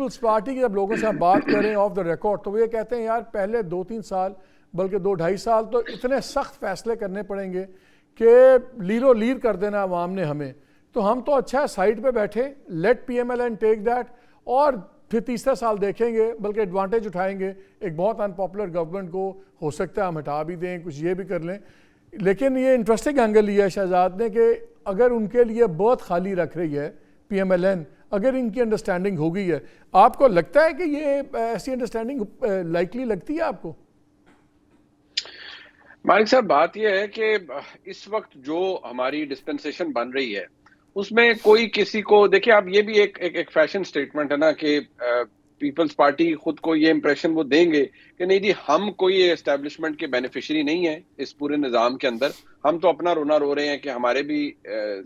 Peoples party کی جب لوگوں سے ہم بات کریں آف دا ریکارڈ تو وہ یہ کہتے ہیں یار پہلے 2-3 سال بلکہ 2-2.5 سال تو اتنے سخت فیصلے کرنے پڑیں گے کہ لیرو لیر کر دینا عوام نے ہمیں، تو ہم تو اچھا ہے سائڈ پہ بیٹھے، let P M L N take that, اور پھر تیسرا سال دیکھیں گے، بلکہ ایڈوانٹیج اٹھائیں گے ایک بہت ان پاپولر گورنمنٹ کو، ہو سکتا ہے ہم ہٹا بھی دیں، کچھ یہ بھی کر لیں. لیکن یہ انٹرسٹنگ اینگل لیا ہے شہزاد نے کہ اگر ان کے لیے برتھ خالی رکھ رہی ہے پی ایم ایل این، اگر ان کی انڈرسٹینڈنگ ہو گئی ہے، آپ کو لگتا ہے کہ یہ ایسی انڈرسٹینڈنگ لائکلی لگتی ہے آپ کو؟ مالک صاحب بات یہ ہے کہ اس وقت جو ہماری ڈسپنسیشن بن رہی ہے اس میں کوئی کسی کو دیکھیں، آپ یہ بھی ایک فیشن سٹیٹمنٹ ہے نا کہ پیپلز پارٹی خود کو یہ امپریشن وہ دیں گے کہ نہیں جی ہم کوئی اسٹیبلشمنٹ کے بینیفیشری نہیں ہیں اس پورے نظام کے اندر، ہم تو اپنا رونا رو رہے ہیں کہ ہمارے بھی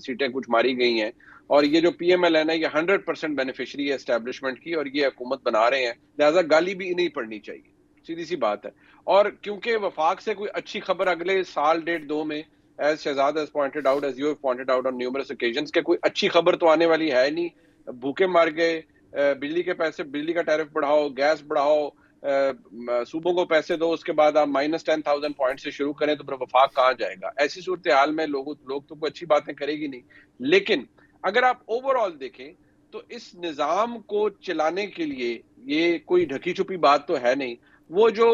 سیٹیں کچھ ماری گئی ہیں، اور یہ جو پی ایم ایل این ہے یہ 100% بینیفیشری ہے اسٹیبلشمنٹ کی، اور یہ حکومت بنا رہے ہیں، لہٰذا گالی بھی نہیں پڑنی چاہیے، سیدھی سی بات ہے. اور کیونکہ وفاق سے کوئی اچھی خبر اگلے سال 1.5-2 میں as Shahzad has pointed out, as you have pointed out on numerous occasions کہ کوئی اچھی خبر تو آنے والی ہے نہیں. بھوکے مار گئے، بجلی کے پیسے، بجلی کا ٹیرف بڑھاؤ، گیس بڑھاؤ، صوبوں کو پیسے دو، اس کے بعد آپ -10,000 پوائنٹ سے شروع کریں تو پھر وفاق کہاں جائے گا؟ ایسی صورتحال میں لوگ تو کوئی اچھی باتیں کرے گی نہیں. لیکن اگر آپ اوور آل دیکھیں تو اس نظام کو چلانے کے لیے یہ کوئی ڈھکی چھپی بات تو ہے نہیں. وہ جو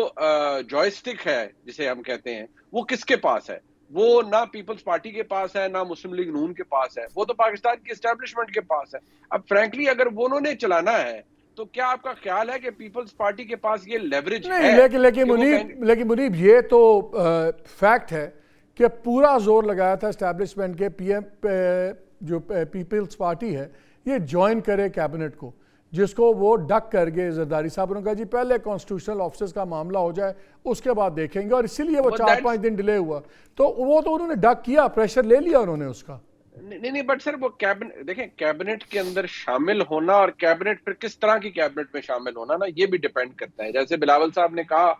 جوائسٹک ہے جسے ہم کہتے ہیں وہ کس کے پاس ہے؟ وہ نہ پیپلز پارٹی کے پاس ہے، نہ مسلم لیگ نون کے پاس ہے، وہ تو پاکستان کی اسٹیبلشمنٹ کے پاس ہے. اب فرینکلی اگر وہ انہوں نے چلانا ہے تو کیا آپ کا خیال ہے کہ پیپلز پارٹی کے پاس یہ لیوریج ہے؟ نہیں، لیکن منیب یہ تو فیکٹ ہے کہ پورا زور لگایا تھا اسٹیبلشمنٹ کے پی ایم جو پیپلز پارٹی ہے یہ جوائن کرے کیبنٹ کو، جس کو وہ ڈک کر گئے. زرداری صاحب نے کہا جی پہلے کانسٹیٹیوشنل آفیسرز کا معاملہ ہو جائے اس کے بعد دیکھیں گے، اور اسی لیے وہ 4-5 دن ڈیلے ہوا. تو وہ تو انہوں نے ڈک کیا، پریشر لے لیا انہوں نے اس کا. نہیں بٹ سر وہ کیبنٹ دیکھیں، کیبنٹ کے اندر شامل ہونا اور کیبنٹ پھر کس طرح کی کیبنٹ میں شامل ہونا نا یہ بھی ڈیپینڈ کرتا ہے. جیسے بلاول صاحب نے کہا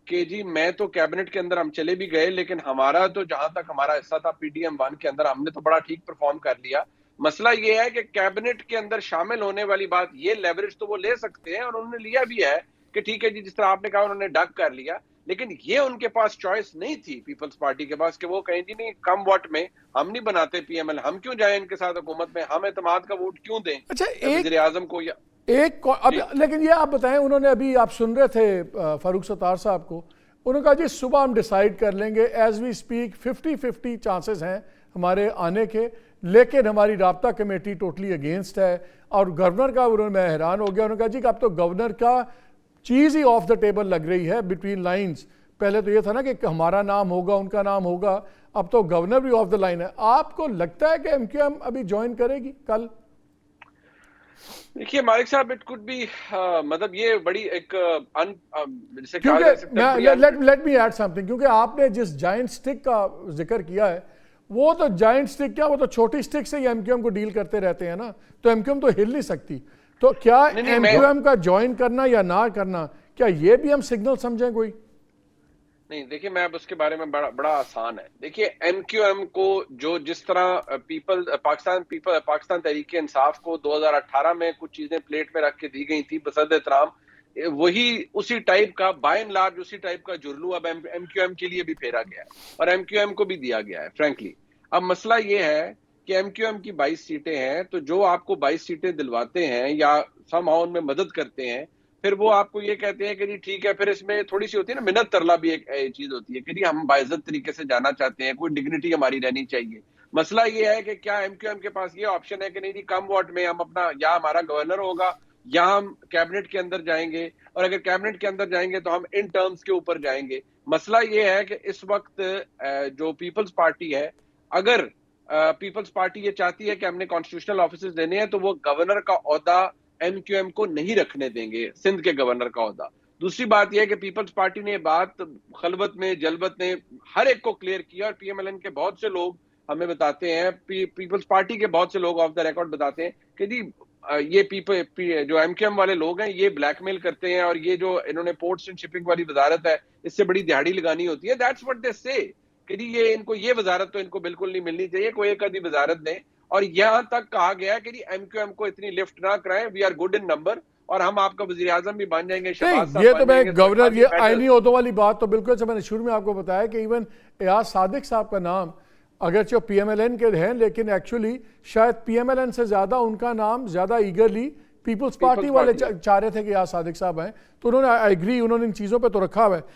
کہ جی میں تو کیبنٹ کے اندر ہم چلے بھی گئے لیکن ہمارا تو جہاں تک ہمارا حصہ تھا پی ڈی ایم 1 کے اندر ہم نے تو بڑا ٹھیک پرفارم کر لیا. مسئلہ یہ ہے کہ کیبنٹ کے اندر شامل ہونے والی بات یہ لیوریج تو وہ لے سکتے ہیں اور انہوں نے لیا بھی ہے کہ ٹھیک ہے جی جس طرح آپ نے کہا انہوں نے ڈک کر لیا، لیکن یہ ان کے پاس چوائس نہیں تھی پیپلز پارٹی کے پاس کہ وہ کہیں جی نہیں کم واٹ میں ہم نہیں بناتے پی ایم ایل، ہم کیوں جائیں ان کے ساتھ حکومت میں، ہم اعتماد کا ووٹ کیوں دیں وزیر اعظم کو. لیکن یہ آپ بتائیں، انہوں نے ابھی آپ سن رہے تھے فاروق ستار صاحب کو، انہوں نے کہا جی صبح ہم ڈیسائیڈ کر لیں گے، ایز وی اسپیک 50-50 چانسز ہیں ہمارے آنے کے، لیکن ہماری رابطہ کمیٹی ٹوٹلی اگینسٹ ہے. اور گورنر کا میں حیران ہو گیا، انہوں نے کہا جی اب تو گورنر کا چیز ہی آف دا ٹیبل لگ رہی ہے بٹوین لائنز. پہلے تو یہ تھا نا کہ ہمارا نام ہوگا ان کا نام ہوگا، اب تو گورنر بھی آف دا لائن ہے. آپ کو لگتا ہے کہ ایم کیو ایم ابھی جوائن کرے گی کل؟ دیکھیے مالک صاحب اٹ کوڈ بی، مطلب یہ بڑی ایک let me add something, کیونکہ آپ نے جس جائنٹ سٹک کا ذکر کیا ہے وہ تو جائنٹ سٹک کیا، وہ تو چھوٹی سٹک سے ہی ایم کیو ایم کو ڈیل کرتے رہتے ہیں نا، تو ایم کیو ایم تو ہل نہیں سکتی. تو کیا ایم کیو ایم کا جوائن کرنا یا نہ کرنا، کیا یہ بھی ہم سگنل سمجھیں کوئی؟ نہیں دیکھیں میں اب اس کے بارے میں بڑا آسان ہے. دیکھیے ایم کیو ایم کو جو جس طرح پاکستان تحریک انصاف کو 2018 میں کچھ چیزیں پلیٹ میں رکھ کے دی گئی تھی بصد احترام، وہی اسی ٹائپ کا بائی اینڈ لارج اسی ٹائپ کا جرلو اب ایم کیو ایم کے لیے بھی پھیرا گیا ہے اور ایم کیو ایم کو بھی دیا گیا ہے فرینکلی. اب مسئلہ یہ ہے کہ ایم کیو ایم کی 22 سیٹیں ہیں، تو جو آپ کو 22 سیٹیں دلواتے ہیں یا سم ہاؤ ان میں مدد کرتے ہیں، پھر وہ آپ کو یہ کہتے ہیں کہ جی ٹھیک ہے، پھر اس میں تھوڑی سی ہوتی ہے نا منت ترلا بھی ایک چیز ہوتی ہے کہ جی ہم باعزت طریقے سے جانا چاہتے ہیں، کوئی ڈگنیٹی ہماری رہنی چاہیے. مسئلہ یہ ہے کہ کیا ایم کیو ایم کے پاس یہ آپشن ہے کہ نہیں جی کم واٹ میں ہم اپنا یا ہمارا گورنر ہوگا یا ہم کیبنٹ کے اندر جائیں گے، اور اگر کیبنٹ کے اندر جائیں گے تو ہم ان ٹرمز کے اوپر جائیں گے. مسئلہ یہ ہے کہ اس وقت جو پیپلز پارٹی ہے، اگر پیپلز پارٹی یہ چاہتی ہے کہ ہم نے کانسٹیٹیوشنل آفیسز دینے ہیں تو وہ گورنر کا عہدہ ایم کیو ایم کو نہیں رکھنے دیں گے، سندھ کے گورنر کا عہدہ. دوسری بات یہ ہے کہ پیپلز پارٹی نے بات خلوت میں جلوت نے ہر ایک کو کلیئر کیا، اور پی ایم ایل این کے بہت سے لوگ ہمیں بتاتے ہیں، پیپلز پارٹی کے بہت سے لوگ آف دا ریکارڈ بتاتے ہیں کہ جی یہ جو ایم کیو ایم والے لوگ ہیں یہ بلیک میل کرتے ہیں، اور یہ جو انہوں نے پورٹس اینڈ شپنگ والی وزارت ہے اس سے بڑی دہاڑی لگانی ہوتی ہے. دیٹس واٹ دے سے کہ جی یہ ان کو یہ وزارت تو ان کو بالکل نہیں ملنی چاہیے، کوئی ایک آدھی وزارت دیں. اور یہاں تک کہا گیا کہ ایم کیو ایم کو اتنی لفٹ نہ کرائیں, we are good in number, اور ہم آپ کا وزیر اعظم بھی بن جائیں گے, شہباز صاحب یہ تو بن میں جائیں گے. گورنر, یہ آئینی عہدوں والی بات تو بالکل سے میں نے شروع میں آپ کو بتایا کہ ایون ایاز صادق صاحب کا نام اگرچہ پی ایم ایل این کے ہیں, لیکن ایکچولی شاید پی ایم ایل این سے زیادہ ان کا نام زیادہ ایگرلی پیپلز پارٹی والے چاہ رہے تھے کہ ایاز صادق صاحب ہیں, تو انہوں نے ایگری, انہوں نے ان چیزوں پہ تو رکھا ہوا ہے.